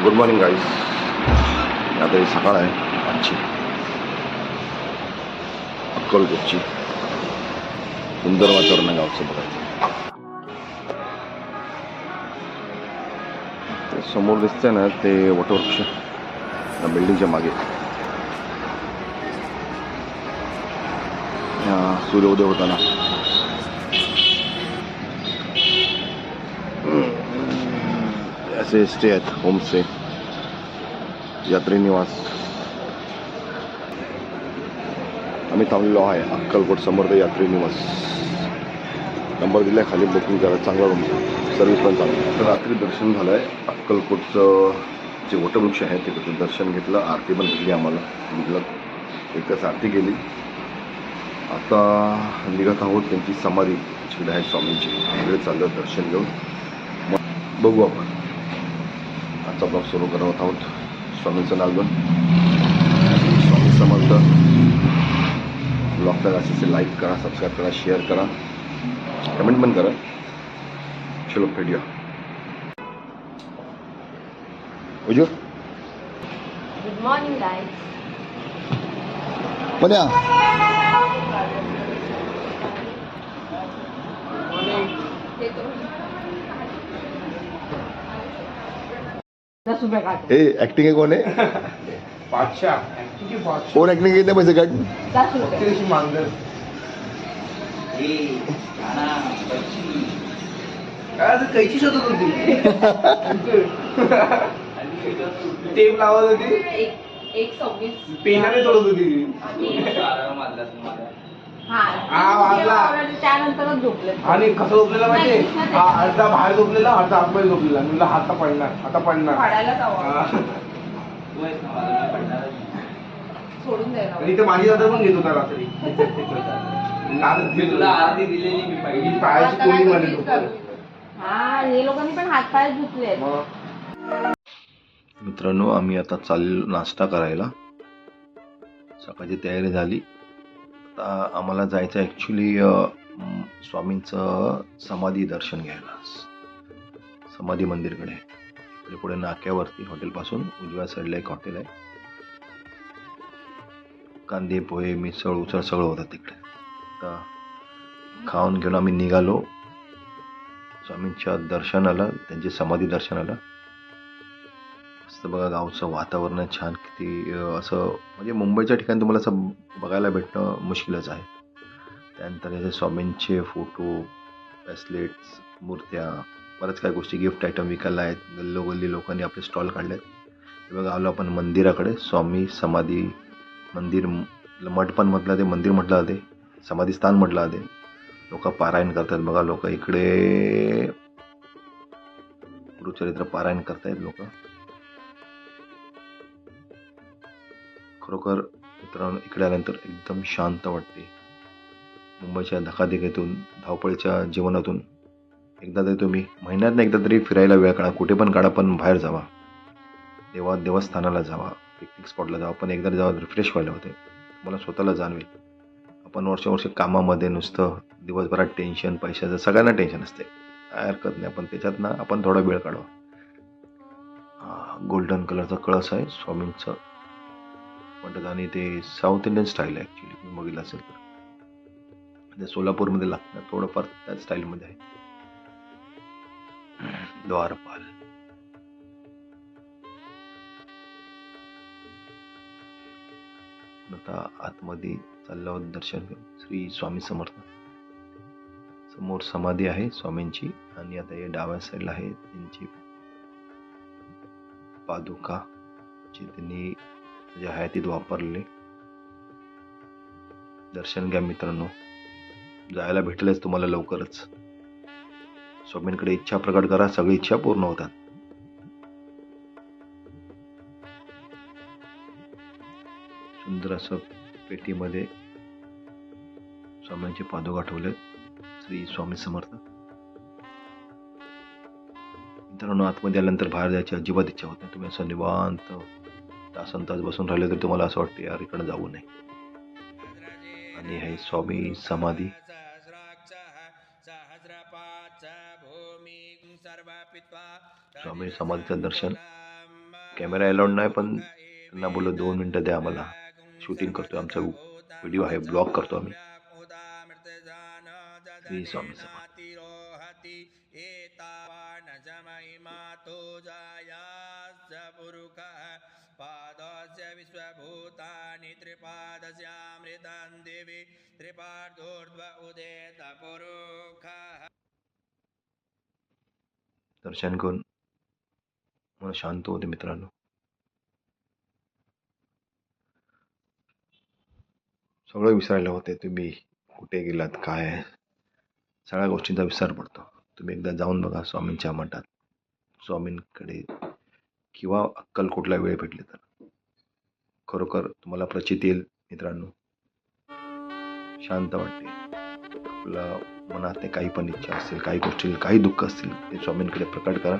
Good morning गाईस. आता ही सकाळ आहे आजची अक्कलकोटची. सुंदर वातावरण आहे गावचं बघायचं. ते समोर दिसतंय ना ते वटवृक्ष या बिल्डिंगच्या मागे. सूर्योदय होताना असे स्टे आहेत, होमस्टे, यात्री निवास. आम्ही थांबलेलो आहे अक्कलकोट समर्थ यात्री निवास. नंबर दिलाय खाली, बुकिंग करा. चांगला रूम, सर्व्हिस पण चांगली. तर रात्री दर्शन झालं आहे. अक्कलकोटचं जे वटवृक्ष आहे तिकडचं दर्शन घेतलं. आरती पण घेतली आम्हाला. एक तास आरती केली. आता निघत आहोत त्यांची समाधी जिकडे आहे स्वामींची, तिकडे चाललं दर्शन घेऊन. मग बघू आपण. आजचा ब्लॉग सुरू करत आहोत. स्वामींचं नाव घेऊन. स्वामी समर्थ. ब्लॉगला असेल लाईक करा, सबस्क्राईब करा, शेअर करा, कमेंट पण करा. चलो भेटूया. उजू गुड मॉर्निंग गाइस. बन्या हे ऍक्टिंग आहे. कोण आहे कोण ऍक्टिंग घेते पैसे काढ. कैची शोधत होती. टेप लावत होती. 1:26 पेनाने तोडत होती. त्यानंतरच झोपले. आणि कसं झोपलेला माहितीये, अर्धा बाहेर झोपलेला, अर्धा आतमध्ये झोपलेला. म्हणलं हाता पडणार, आता पडणार. सोडून द्यायला. आणि ते माझी दादा पण घेत होता रात्री. आरती दिलेली मी पहिली. पायाची कोणी म्हणत होतं. हा, हे लोकांनी पण हात पाय धुतले. मित्रांनो, आम्ही आता चाललो नाश्ता करायला. सकाळची तयारी झाली. आता आम्हाला जायचं ॲक्च्युली स्वामींचं समाधी दर्शन घ्यायला, समाधी मंदिरकडे. इकडे पुढे नाक्यावरती हॉटेलपासून उजव्या साईडला एक हॉटेल आहे. कांदे पोहे मिसळ उसळ सगळं होतं तिकडे. आता खाऊन घेऊन आम्ही निघालो स्वामींच्या दर्शनाला, त्यांची समाधी दर्शनाला. मस्त बघा, गावचं वातावरण आहे छान. किती असं म्हणजे मुंबईच्या ठिकाणी तुम्हाला असं बघायला भेटणं मुश्किलच आहे. त्यानंतर याचे स्वामींचे फोटो, ब्रेसलेट्स, मूर्त्या, बऱ्याच काही गोष्टी, गिफ्ट आयटम विकायला आहेत. गल्लोगल्ली लोकांनी आपले स्टॉल काढले आहेत. हे बघा, आलो आपण मंदिराकडे. स्वामी समाधी मंदिर, मठ पण म्हटलं ते, मंदिर म्हटलं जाते, समाधी स्थान म्हटलं जाते. लोक पारायण करतात बघा. लोक इकडे गुरुचरित्र पारायण करतायत लोक. खरोखर मित्रांनो, इकडे आल्यानंतर एकदम शांत वाटते. मुंबईच्या धकाधकीतून, धावपळीच्या जीवनातून एकदा तरी तुम्ही महिन्यात एकदा तरी फिरायला वेळ काढा. कुठे पण काढा, पण बाहेर जावा. देवस्थानाला जावा, पिकनिक स्पॉटला जावा, पण एकदा जावा, रिफ्रेश व्हायला होते. मला स्वतःला जाणवेल. आपण वर्ष कामामध्ये नुसतं दिवसभरात टेन्शन, पैशाचं, सगळ्यांना टेन्शन असते. काय हरकत नाही, पण त्याच्यात ना आपण थोडा वेळ काढवा. गोल्डन कलरचा कळस आहे स्वामींचं म्हणतात, आणि ते साऊथ इंडियन स्टाईल आहे ॲक्च्युली. तुम्ही बघितलं असेल तर ते सोलापूरमध्ये लागतं, थोडंफार त्याच स्टाईलमध्ये आहे. द्वारपाल. आता आतमध्ये चाललो दर्शन घेऊन. श्री स्वामी समर्थ. समोर समाधी आहे स्वामींची, आणि आता हे डाव्या साईडला आहे त्यांची पादुका, जी त्यांनी जे हयातीत वापरलेले. दर्शन घ्या मित्रांनो. जायला भेटेलच तुम्हाला लवकरच. स्वामींकडे इच्छा प्रकट करा, सगळी इच्छा पूर्ण होतात. सुंदर असं पेटीमध्ये स्वामींचे पादुका ठेवलेत. श्री स्वामी समर्थ. मित्रांनो, आतमध्ये आल्यानंतर बाहेर जायची अजिबात इच्छा होत नाही. तुम्ही असं निवांत तासन तास बसून राहिले तर तुम्हाला असं वाटतं यार इकडे जाऊ नये. आणि हे स्वामी समाधी. स्वामी समाधीचं दर्शन कॅमेरा अलाउड नाही, पण त्यांना बोललो 2 मिनटं द्या आम्हाला, शूटिंग करतो, आमचा व्हिडिओ आहे, ब्लॉग करतो आम्ही. श्री स्वामी समर्थ. पादस्य विश्वभूतानि त्रिपादस्यामृतं देवी त्रिपादोर्ध्व उदेत पुरुषः. दर्शन करून मन शांत होते मित्रांनो. सगळं विसरायला होते. तुम्ही कुठे गेलात, काय आहे, सगळ्या गोष्टींचा विसर पडतो. तुम्ही एकदा जाऊन बघा स्वामींच्या मठात, स्वामींकडे, किंवा अक्कलकोटला वेळ भेटले तर खरोखर तुम्हाला प्रचिती येईल मित्रांनो. शांत वाटते. आपल्या मनात ते काही पण इच्छा असतील, काही गोष्टी, काही दुःख असतील, ते स्वामींकडे प्रकट करा.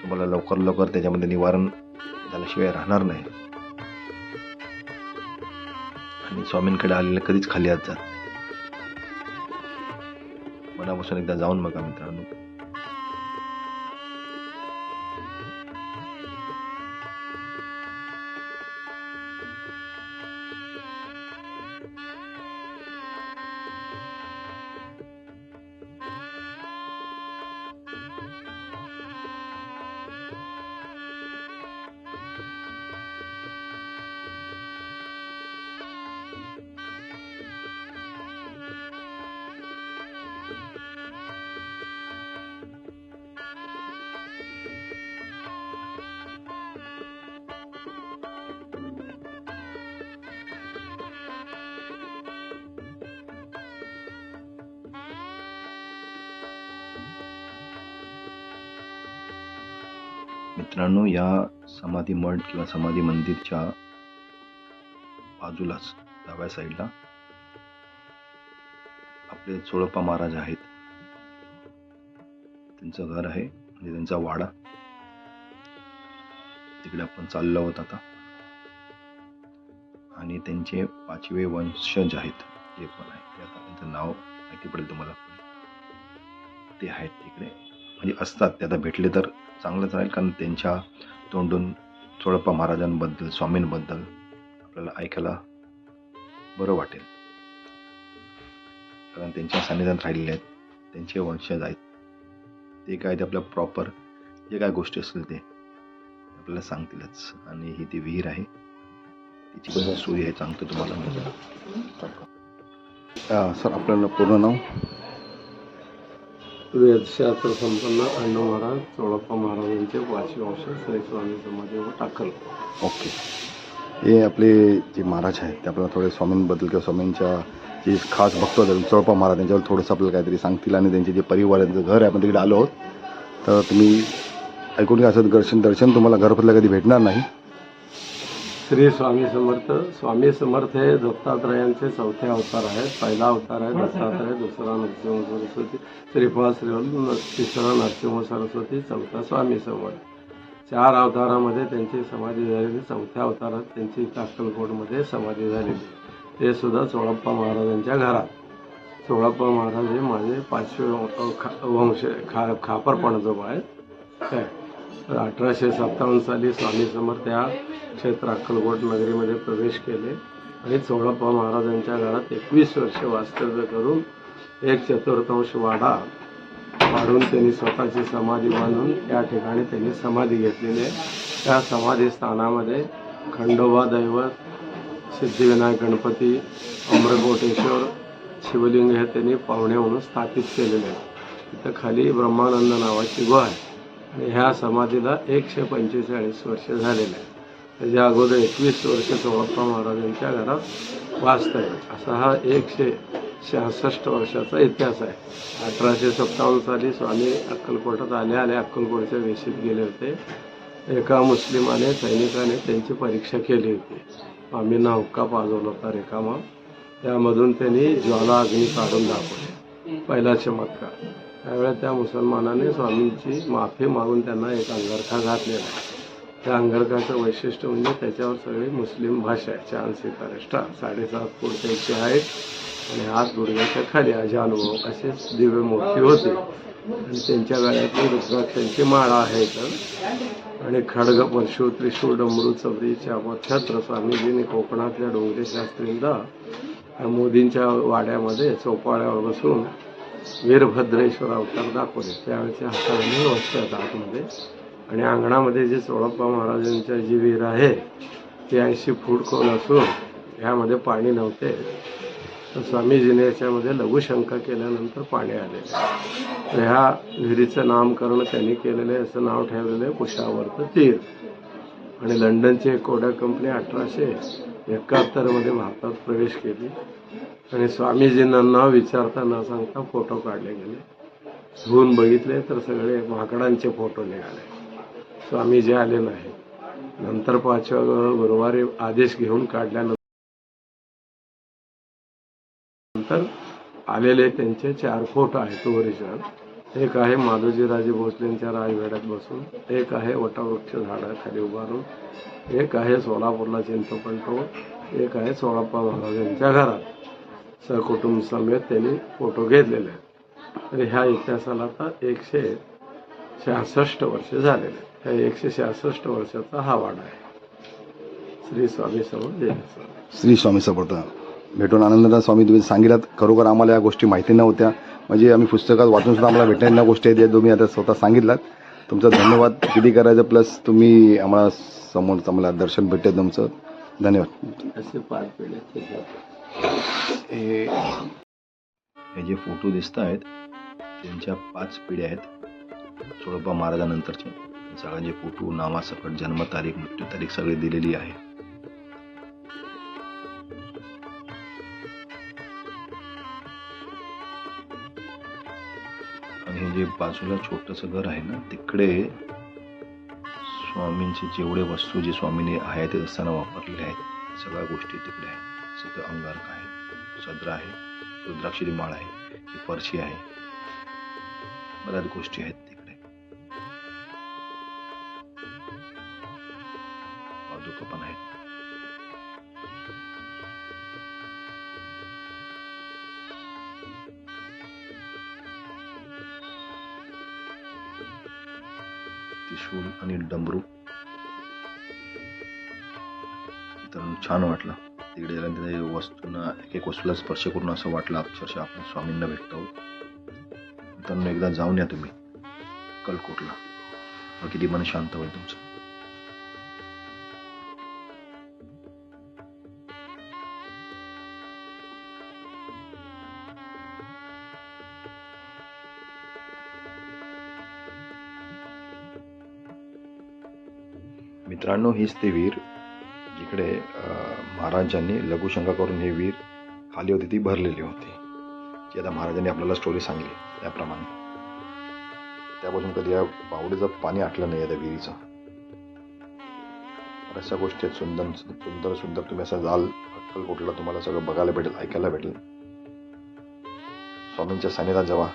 तुम्हाला लवकर लवकर त्याच्यामध्ये निवारण झाल्याशिवाय राहणार नाही. आणि स्वामींकडे आलेले कधीच खाली हात जात नाही. मनापासून एकदा जाऊन बघा मित्रांनो. मित्रांनो, या समाधी मठ किंवा समाधी मंदिरच्या बाजूलाच डाव्या साईडला आपले चोळप्पा महाराज आहेत. त्यांचं घर आहे, म्हणजे त्यांचा वाडा. तिकडे आपण चाललो आहोत आता. आणि त्यांचे 5वे वंशज आहेत, जे पण आहे ते, आता त्यांचं नाव माहिती पडेल तुम्हाला, ते आहेत तिकडे, म्हणजे असतात ते. आता भेटले तर चांगलंच राहील, कारण त्यांच्या तोंडून चोळप्पा महाराजांबद्दल, स्वामींबद्दल आपल्याला ऐकायला बरं वाटेल, कारण त्यांच्या सान्निध्यात राहिलेले आहेत, त्यांचे वंशज आहेत. ते काय ते आपल्या प्रॉपर जे काय गोष्टी असतील ते आपल्याला सांगतीलच. आणि ही ती विहीर आहे, तिची पण स्टोरी आहे, सांगतो तुम्हाला मी. सर, आपल्याला पूर्ण नाव? वेदशास्त्र संपन्न अण्णा महाराज चोळप्पा महाराजांचे 5वे वंशज श्री स्वामी समाधी व टाकल. ओके. हे आपले जे महाराज आहेत ते आपल्याला थोडे स्वामींबद्दल किंवा स्वामींच्या जे खास भक्त होते चोळप्पा महाराज त्यांच्यावर थोडंसं आपल्याला काहीतरी सांगतील. आणि त्यांचे जे परिवार, त्यांचं घर आहे, आपण तिकडे आलो आहोत, तर तुम्ही ऐकून घ्या. असं दर्शन तुम्हाला घरपतल्या कधी भेटणार नाही. श्री स्वामी समर्थ. स्वामी समर्थ हे दत्तात्रयांचे 4थे अवतार आहेत. पहिला अवतार आहे दत्तात्रय, दुसरा नरसिंह सरस्वती, श्रीपाद श्रीवल्लभ, तिसरा नरसिंह सरस्वती, 4था स्वामी समर्थ. 4 अवतारामध्ये त्यांची समाधी झालेली. 4थ्या अवतारात त्यांची अक्कलकोटमध्ये समाधी झालेली, ते सुद्धा चोळप्पा महाराजांच्या घरात. चोळप्पा महाराज हे माझे 5वे वंश खापरपणजोबा आहेत. काय 1857 साली स्वामी समर्थ या क्षेत्र अक्कलकोट नगरीमध्ये प्रवेश केले आणि चोळप्पा महाराजांच्या घरात 21 वर्ष वास्तव्य करून 1/4 वाडा वाढून त्यांनी स्वतःची समाधी बांधून या ठिकाणी त्यांनी समाधी घेतलेली आहे. त्या समाधी स्थानामध्ये खंडोबा दैवत, सिद्धिविनायक गणपती, अमरकोटेश्वर, शिवलिंग हे त्यांनी पाहुणे म्हणून स्थापित केलेले आहे. तिथं खाली ब्रह्मानंद नावाची गुहा आहे आणि ह्या समाधीला 145 वर्ष झालेले आहे. त्याच्या अगोदर 21 वर्ष चोळप्पा महाराजांच्या घरात वास्तव्य. असा हा 166 वर्षाचा इतिहास आहे. 1857 साली स्वामी अक्कलकोटात आले अक्कलकोटच्या वेशीत गेले होते. एका मुस्लिमाने सैनिकाने त्यांची परीक्षा केली होती. स्वामींना हुक्का पाजवला होता रेखामा. त्यामधून त्यांनी ज्वाला अग्नी काढून दाखवले, पहिला चमत्कार. त्यावेळेस त्या मुसलमानाने स्वामींची माफी मागून त्यांना एक अंगरखा घातलेला आहे. त्या अंगरखाचं वैशिष्ट्य म्हणजे त्याच्यावर सगळी मुस्लिम भाषा आहे. 4 सितारे स्टार, 7.5 फूट त्याची हाईट आणि हात गुडघ्याच्या खाली अजानुभव अशीच दिव्य मूर्ती होती. आणि त्यांच्या गळ्यातली रुद्राक्षांची माळा आहे इथं. आणि खड्ग परशु त्रिशूळ डमरू चवरीच्या छत्र स्वामीजींनी कोकणातल्या डोंगरे शास्त्रींदा मोदींच्या वाड्यामध्ये चौपाळ्यावर बसून वीरभद्रेश्वर अवतार दाखवले. त्यावेळेच्या हाताने वस्त्र आहेत आतमध्ये. आणि अंगणामध्ये जे चोळप्पा महाराजांच्या जी विहीर आहे ती 80 फूट खोल असून ह्यामध्ये पाणी नव्हते. तर स्वामीजीने याच्यामध्ये लघुशंका केल्यानंतर पाणी आले. तर ह्या विहिरीचं नामकरण त्यांनी केलेलं आहे. असं नाव ठेवलेलं आहे कुशावर्त तीर. आणि लंडनची एक कोड्या कंपनी 1871 मध्ये भारतात प्रवेश केली. आणि स्वामीजींना न विचारता न सांगता फोटो काढले गेले. धुवून बघितले तर सगळे माकडांचे फोटो निघाले. स्वामीजी आले नाही. नंतर 5व्या गुरुवारी आदेश घेऊन काढल्यानंतर आलेले त्यांचे 4 फोटो आहेत ओरिजिनल. एक आहे माधवजीराजे भोसलेंच्या राजवाड्यात बसून, एक आहे वटवृक्ष झाडाखाली उभारून, एक आहे सोलापूरला चिंतपंटो, एक आहे चोळप्पा महाराजांच्या घरात सहकुटुंब समेत त्यांनी फोटो घेतलेले आहेत. तर ह्या इतिहासाला आता 166 वर्ष झालेले. ह्या 166 वर्षाचा हा वाडा आहे. श्री स्वामी समर्थ जय स्वामी. श्री स्वामी समर्थ. भेटून आनंददास स्वामी तुम्ही सांगितलात. खरोखर आम्हाला या गोष्टी माहिती नव्हत्या. म्हणजे आम्ही पुस्तकात वाचून सुद्धा आम्हाला भेटणाऱ्या गोष्टी आहेत. तुम्ही आता स्वतः सांगितलात. तुमचा धन्यवाद किती करायचं. प्लस तुम्ही आम्हाला समोर आम्हाला दर्शन भेटते तुमचं. धन्यवाद. असे 5 पिढ्या हे जे फोटो दिसत आहेत त्यांच्या 5 पिढ्या आहेत चोळप्पा महाराजानंतरचे. सगळ्यांचे फोटो, नावासकट, जन्मतारीख, मृत्यूतारीख सगळी दिलेली आहे. आणि हे जे बाजूला छोटंसं घर आहे ना तिकडे स्वामींचे जेवढे वस्तू जे स्वामीने हयात असताना वापरलेले आहेत सगळ्या गोष्टी तिकडे आहेत. सगळं अंगारक आहे, सदरा आहे, रुद्राक्षी माळ आहे, ही फरशी आहे, बऱ्याच गोष्टी आहेत तिकडे. पादुका पण आहेत. त्रिशूल आणि डमरू. तर छान वाटलं तिकडे गेल्यानंतर वस्तूंना एक वस्तूला स्पर्श करून असं वाटलं अक्षरशः आपण स्वामींना भेटतो. मित्रांनो एकदा जाऊन या तुम्ही अक्कलकोटला. मग किती मन शांत होईल तुमचं. मित्रांनो हीच ती विहीर जिकडे महाराजांनी लघुशंका करून ही विहीर खाली होती ती भरलेली होती. जी आता महाराजांनी आपल्याला स्टोरी सांगली त्याप्रमाणे. त्यापासून कधी या बावडीचं पाणी आटलं नाही त्या विहिरीचं. बऱ्याचशा गोष्टी आहेत सुंदर सुंदर सुंदर. तुम्ही असं जाल अक्कलकोटला तुम्हाला सगळं बघायला भेटेल, ऐकायला भेटेल. स्वामींच्या सानिध्यात जेव्हा